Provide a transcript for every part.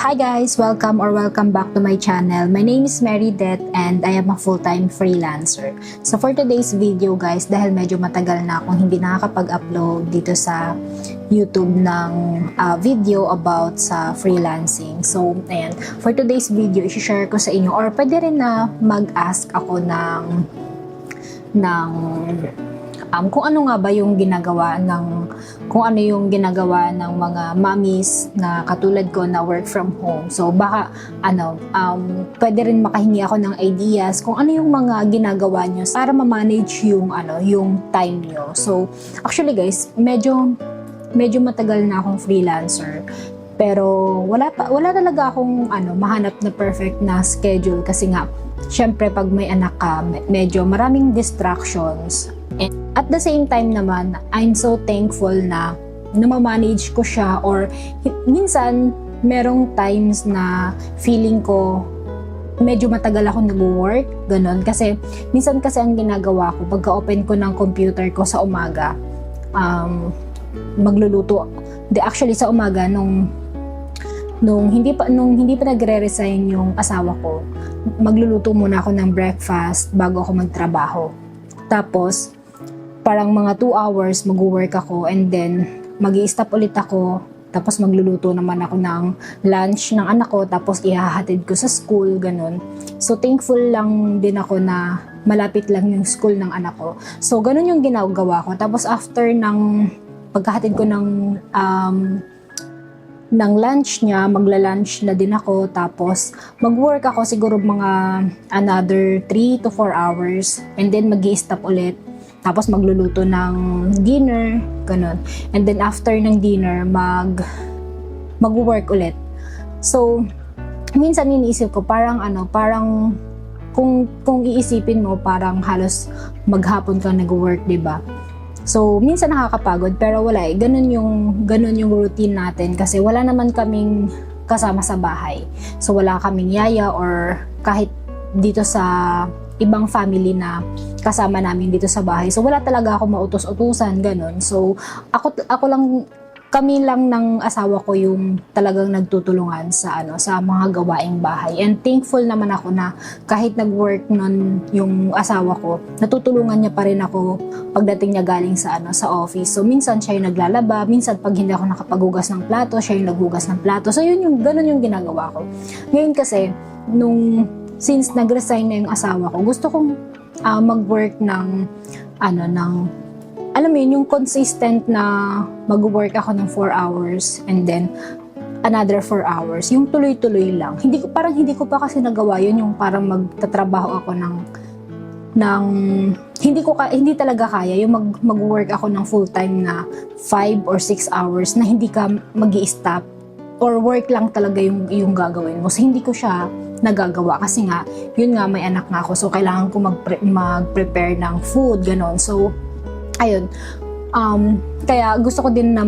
Hi guys! Welcome back to my channel. My name is Mary Det and I am a full-time freelancer. So for today's video guys, dahil medyo matagal na akong hindi nakakapag-upload dito sa YouTube ng video about sa freelancing. So ayan, for today's video, i-share ko sa inyo or pwede rin na mag-ask ako ng kung ano nga ba yung ginagawa ng mga mommies na katulad ko na work from home. So baka pwede rin makahingi ako ng ideas kung ano yung mga ginagawa nyo para ma-manage yung time nyo. So actually guys, medyo matagal na akong freelancer. Pero wala talaga akong mahanap na perfect na schedule kasi nga syempre pag may anak ka, medyo maraming distractions. And at the same time naman, I'm so thankful na ma-manage ko siya, or minsan merong times na feeling ko medyo matagal ako nag-work, ganun. Kasi minsan ang ginagawa ko, pagka-open ko ng computer ko sa umaga, magluluto. Actually sa umaga nung hindi pa nagre-resign yung asawa ko, magluluto muna ako ng breakfast bago ako magtrabaho. Tapos parang mga 2 hours mag-work ako and then mag-i-stop ulit ako, tapos magluluto naman ako ng lunch ng anak ko, tapos ihahatid ko sa school, ganun. So thankful lang din ako na malapit lang yung school ng anak ko. So ganun yung ginagawa ko. Tapos after ng pagkahatid ko ng lunch niya, magla-lunch na din ako, tapos mag-work ako siguro mga another 3 to 4 hours and then mag-i-stop ulit. Tapos magluluto ng dinner, ganun. And then after ng dinner, mag-work ulit. So, minsan iniisip ko, parang kung iisipin mo, parang halos maghapon ka nag-work, diba? So, minsan nakakapagod, pero wala eh. Ganun yung routine natin kasi wala naman kaming kasama sa bahay. So, wala kaming yaya or kahit dito sa ibang family na kasama namin dito sa bahay. So wala talaga ako mautos-utusan, ganun. So kami lang ng asawa ko yung talagang nagtutulungan sa mga gawaing bahay. And thankful naman ako na kahit nag-work nun yung asawa ko, natutulungan niya pa rin ako pagdating niya galing sa office. So minsan siya yung naglalaba, minsan pag hindi ako nakapaghugas ng plato, siya yung naghugas ng plato. So ganun yung ginagawa ko. Ngayon kasi since nag-resign na yung asawa ko, gusto kong mag-work ng alam mo yun, yung consistent na mag-work ako ng 4 hours and then another 4 hours. Yung tuloy-tuloy lang. Hindi ko pa kasi nagawa yun, yung parang magtatrabaho ako hindi talaga kaya yung mag-work ako ng full-time na 5 or 6 hours na hindi ka mag-i-stop or work lang talaga yung gagawin mo. So hindi ko siya nagagawa kasi nga, yun nga, may anak nga ako, so kailangan ko mag-prepare ng food, ganon. So, ayun. Kaya gusto ko din na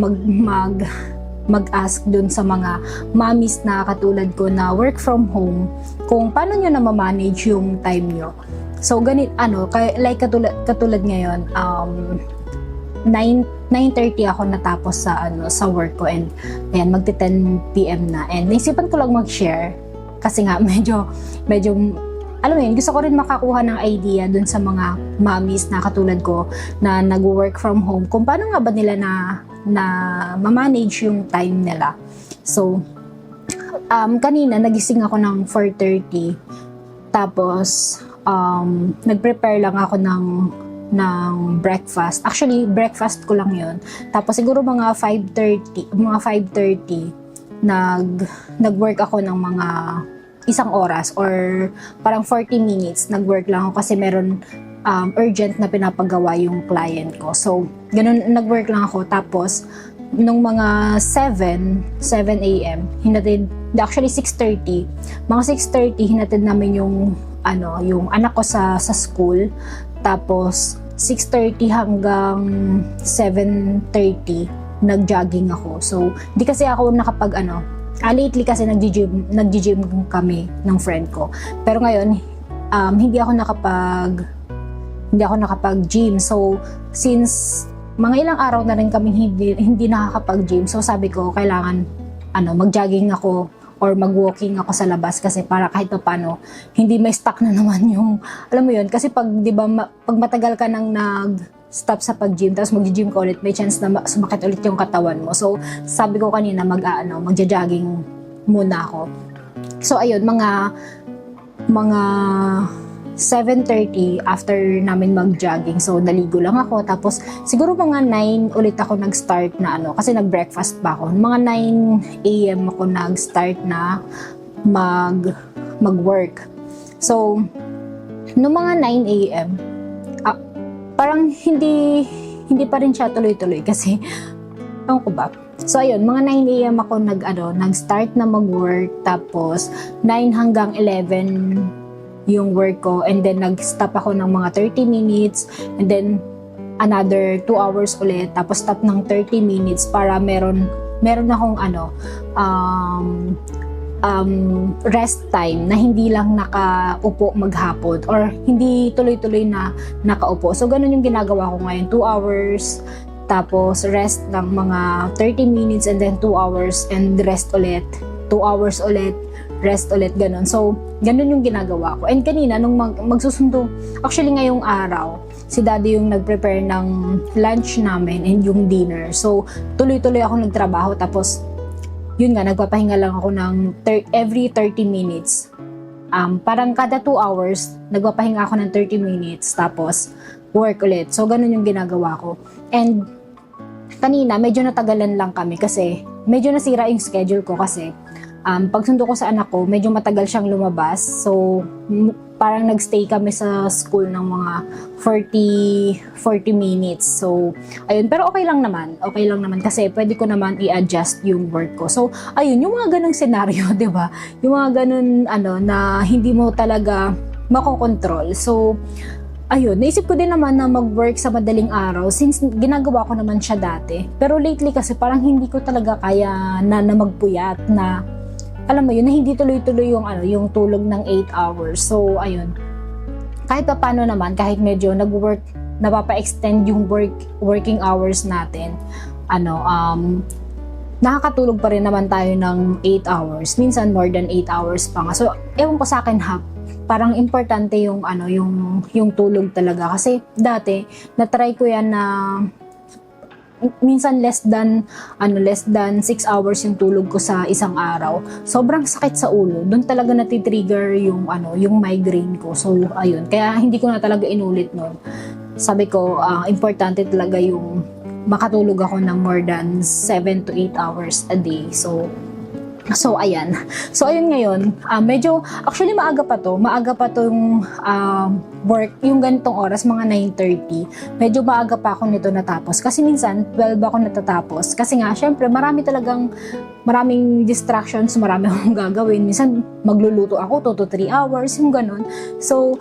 mag-ask dun sa mga mommies na katulad ko na work from home, kung paano nyo na ma-manage yung time nyo. So, like katulad ngayon, 9:30 ako natapos sa work ko and ayan, magti-10 PM na. And naisipan ko lang mag-share kasi nga medyo alam mo yun, gusto ko rin makakuha ng idea dun sa mga mommies na katulad ko na nag-work from home, kung paano nga ba nila na ma-manage yung time nila. So, kanina nagising ako ng 4:30, tapos nag-prepare lang ako ng breakfast. Actually, breakfast ko lang yun. Tapos siguro mga 5:30 nag-work ako ng mga 1 oras or parang 40 minutes. Nag-work lang ako kasi meron urgent na pinapagawa yung client ko. So, ganun, nag-work lang ako. Tapos, nung mga 7 a.m., actually 6:30, mga 6:30, hinatid namin yung anak ko sa school. Tapos, 6:30 hanggang 7:30, nag-jogging ako. So, di kasi ako lately kasi nag-gym kami ng friend ko. Pero ngayon, hindi ako nakapag-gym. So, since mga ilang araw na rin kami hindi nakakapag-gym, so sabi ko, kailangan mag-jogging ako or mag-walking ako sa labas kasi para kahit pa paano hindi may stuck na naman yung, alam mo yun, kasi pag, di ba, pag matagal ka nang stop sa pag-gym, tapos mag-gym ka ulit, may chance na sumakit ulit yung katawan mo. So, sabi ko kanina, magja-jogging muna ako. So, ayun, mga 7:30 after namin mag-jogging. So, naligo lang ako. Tapos, siguro mga 9 ulit ako nag-start na kasi nag-breakfast pa ako. Mga 9 a.m. ako nag-start na mag-work. So, no mga 9 a.m., parang hindi pa rin siya tuloy-tuloy kasi, ewan ko ba? So, ayun, mga 9 a.m. ako nag-start na mag-work. Tapos, 9 hanggang 11 yung work ko, and then nag-stop ako ng mga 30 minutes, and then another 2 hours ulit, tapos stop ng 30 minutes para meron akong rest time na hindi lang nakaupo maghapon or hindi tuloy-tuloy na nakaupo. So, ganun yung ginagawa ko ngayon, 2 hours, tapos rest ng mga 30 minutes, and then 2 hours, and rest ulit, 2 hours ulit, rest ulit, ganun. So, ganun yung ginagawa ko. And kanina, nung magsusundo, actually ngayong araw, si daddy yung nag-prepare ng lunch namin and yung dinner. So, tuloy-tuloy ako nagtrabaho, tapos, yun nga, nagpapahinga lang ako ng every 30 minutes. Parang kada 2 hours, nagpapahinga ako ng 30 minutes, tapos, work ulit. So, ganun yung ginagawa ko. And, kanina, medyo natagalan lang kami kasi, medyo nasira yung schedule ko kasi, pagsundo ko sa anak ko, medyo matagal siyang lumabas. So, parang nagstay kami sa school ng mga 40 minutes. So, ayun. Pero okay lang naman. Okay lang naman kasi pwede ko naman i-adjust yung work ko. So, ayun. Yung mga ganung senaryo, di ba? Yung mga ganun, na hindi mo talaga makokontrol. So, ayun. Naisip ko din naman na mag-work sa madaling araw since ginagawa ko naman siya dati. Pero lately kasi parang hindi ko talaga kaya na magpuyat na alam mo yun, na hindi tuloy-tuloy yung tulog ng 8 hours. So, ayun. Kahit pa paano naman, kahit medyo nag-work, napapa-extend yung working hours natin, nakakatulog pa rin naman tayo ng 8 hours. Minsan more than 8 hours pa nga. So, ewan ko sa akin parang importante yung tulog talaga. Kasi dati, na-try ko yan na minsan less than 6 hours yung tulog ko sa isang araw. Sobrang sakit sa ulo. Doon talaga natitrigger yung migraine ko. So ayun, kaya hindi ko na talaga inulit noon. Sabi ko, importante talaga yung makatulog ako ng more than 7 to 8 hours a day. So ayan. So ayun ngayon, medyo actually maaga pa yung work, yung ganitong oras, mga 9:30. Medyo maaga pa ako nito natapos kasi minsan 12 ako natatapos. Kasi nga syempre maraming distractions, marami akong gagawin. Minsan magluluto ako 2 to 3 hours, yung ganun. So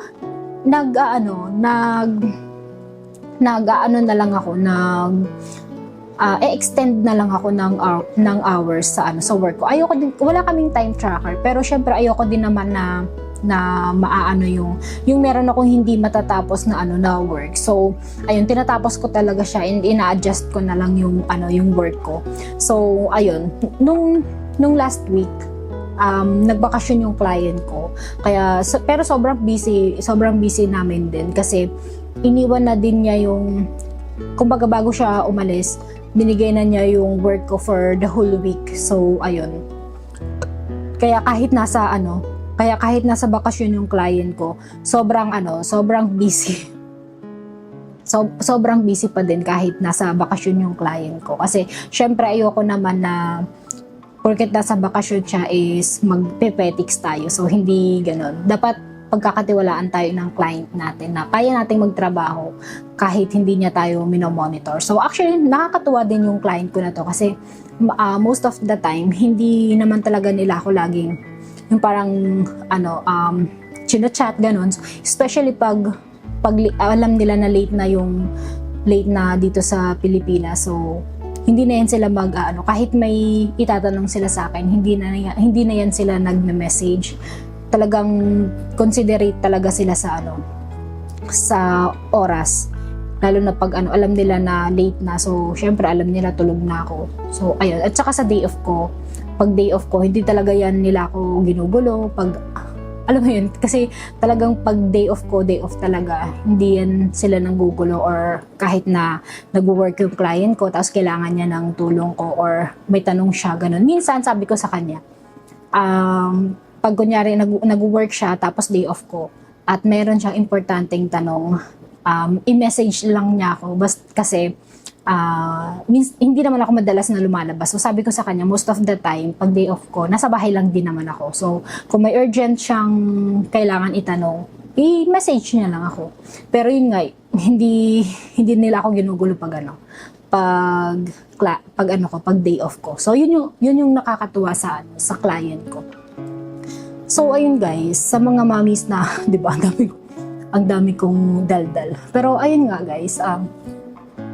extend na lang ako ng hours sa work ko. Ayoko din, wala kaming time tracker, pero syempre ayoko din naman na maaano yung meron akong hindi matatapos na work. So, ayun, tinatapos ko talaga siya and ina-adjust ko na lang yung work ko. So, ayun, nung last week, nagbakasyon yung client ko. Pero sobrang busy namin din kasi iniwan na din niya kumbaga bago siya umalis, binigay na niya yung work ko for the whole week. So, ayun. Kaya kahit nasa bakasyon yung client ko, sobrang busy. Sobrang busy pa din kahit nasa bakasyon yung client ko. Kasi, syempre ayoko naman na porket nasa bakasyon siya is magpe-petics tayo. So, hindi ganun. Dapat pagkakatiwalaan tayo ng client natin na kaya nating magtrabaho kahit hindi niya tayo minomonitor. So actually, nakakatuwa din yung client ko na to kasi most of the time, hindi naman talaga nila ako laging yung parang chinachat, ganun. So, especially pag alam nila na late na dito sa Pilipinas. So, hindi na yan sila kahit may itatanong sila sa akin, hindi na yan sila nagme-message. Talagang considerate talaga sila sa oras, lalo na pag alam nila na late na. So syempre alam nila tulog na ako. So ayun, at saka sa day off ko, pag day off ko, hindi talaga yan nila ako ginugulo. Pag, alam mo yun, kasi talagang pag day off ko, day off talaga. Hindi yan sila nanggugulo or kahit na nag-work yung client ko, tapos kailangan niya ng tulong ko or may tanong siya, ganun. Minsan sabi ko sa kanya, pag kunyari nag-work siya, tapos day off ko, at meron siyang importanteng tanong, i-message lang niya ako. Kasi, hindi naman ako madalas na lumalabas. So sabi ko sa kanya, most of the time, pag day off ko, nasa bahay lang din naman ako. So kung may urgent siyang kailangan itanong, i-message niya lang ako. Pero yun nga, hindi nila ako ginugulo pag pag day off ko. So yun yung nakakatuwa sa client ko. So ayun guys, sa mga mommies na, 'di ba, ang dami kong daldal. Pero ayun nga guys,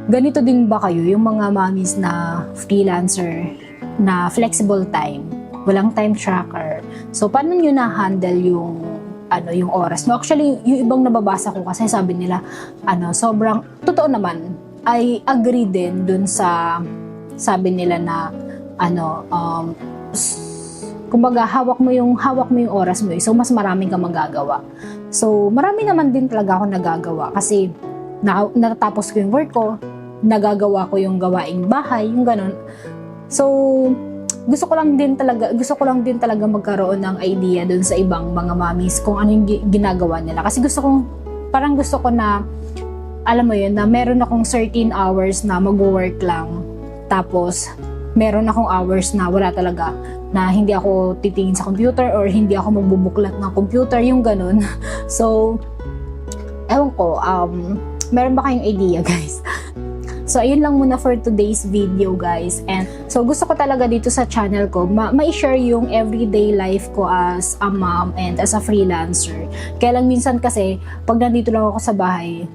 ganito din ba kayo, yung mga mommies na freelancer, na flexible time, walang time tracker? So, paano nyo na-handle yung oras mo? Actually, yung ibang nababasa ko kasi sabi nila, sobrang, totoo naman, I agree din dun sa, sabi nila na, kumbaga, hawak mo yung oras mo, so mas maraming kang magagawa. So, marami naman din talaga ako nagagawa kasi natatapos ko yung work ko, nagagawa ko yung gawaing bahay, yung ganun. So, gusto ko lang din talaga magkaroon ng idea dun sa ibang mga mommies kung ano yung ginagawa nila. Kasi gusto ko na, alam mo yun, na meron akong certain hours na mag-work lang. Tapos, meron akong hours na wala talaga, na hindi ako titingin sa computer or hindi ako magbubuklat ng computer, yung ganun. So, ewan ko, meron ba kayong idea, guys? So, ayun lang muna for today's video, guys. And so, gusto ko talaga dito sa channel ko, ma-share yung everyday life ko as a mom and as a freelancer. Kaya lang minsan kasi, pag nandito lang ako sa bahay,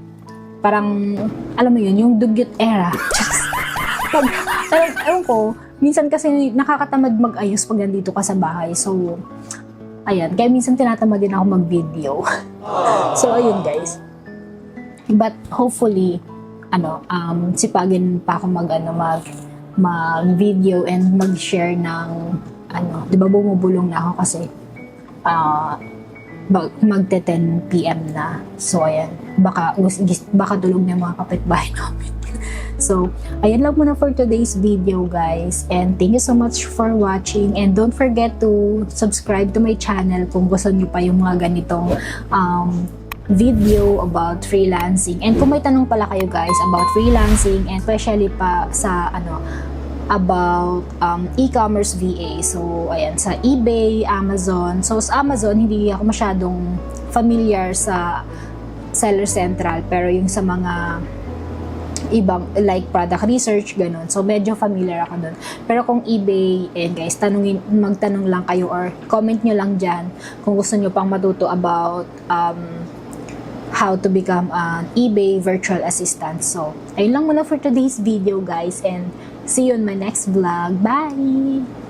parang, alam mo yun, yung dugyot era. Ewan ko, minsan kasi nakakatamad mag-ayos pag nandito ka sa bahay. So, ayan. Kaya minsan tinatamad din ako mag-video. So, ayun, guys. But hopefully, sipagin pa ako mag-video and mag-share ng, di ba bumubulong na ako kasi, magte-10 PM na. So, ayan. Baka tulog na yung mga kapitbahay namin. So, ayan lang muna for today's video, guys. And thank you so much for watching. And don't forget to subscribe to my channel kung gusto nyo pa yung mga ganitong video about freelancing. And kung may tanong pala kayo, guys, about freelancing and especially pa sa about e-commerce VA. So, ayan, sa eBay, Amazon. So, sa Amazon, hindi ako masyadong familiar sa Seller Central. Pero yung sa mga ibang, like product research, ganun. So, medyo familiar ako dun. Pero kung eBay, guys, magtanong lang kayo or comment nyo lang dyan kung gusto nyo pang matuto about how to become an eBay virtual assistant. So, ayun lang muna for today's video, guys, and see you in my next vlog. Bye!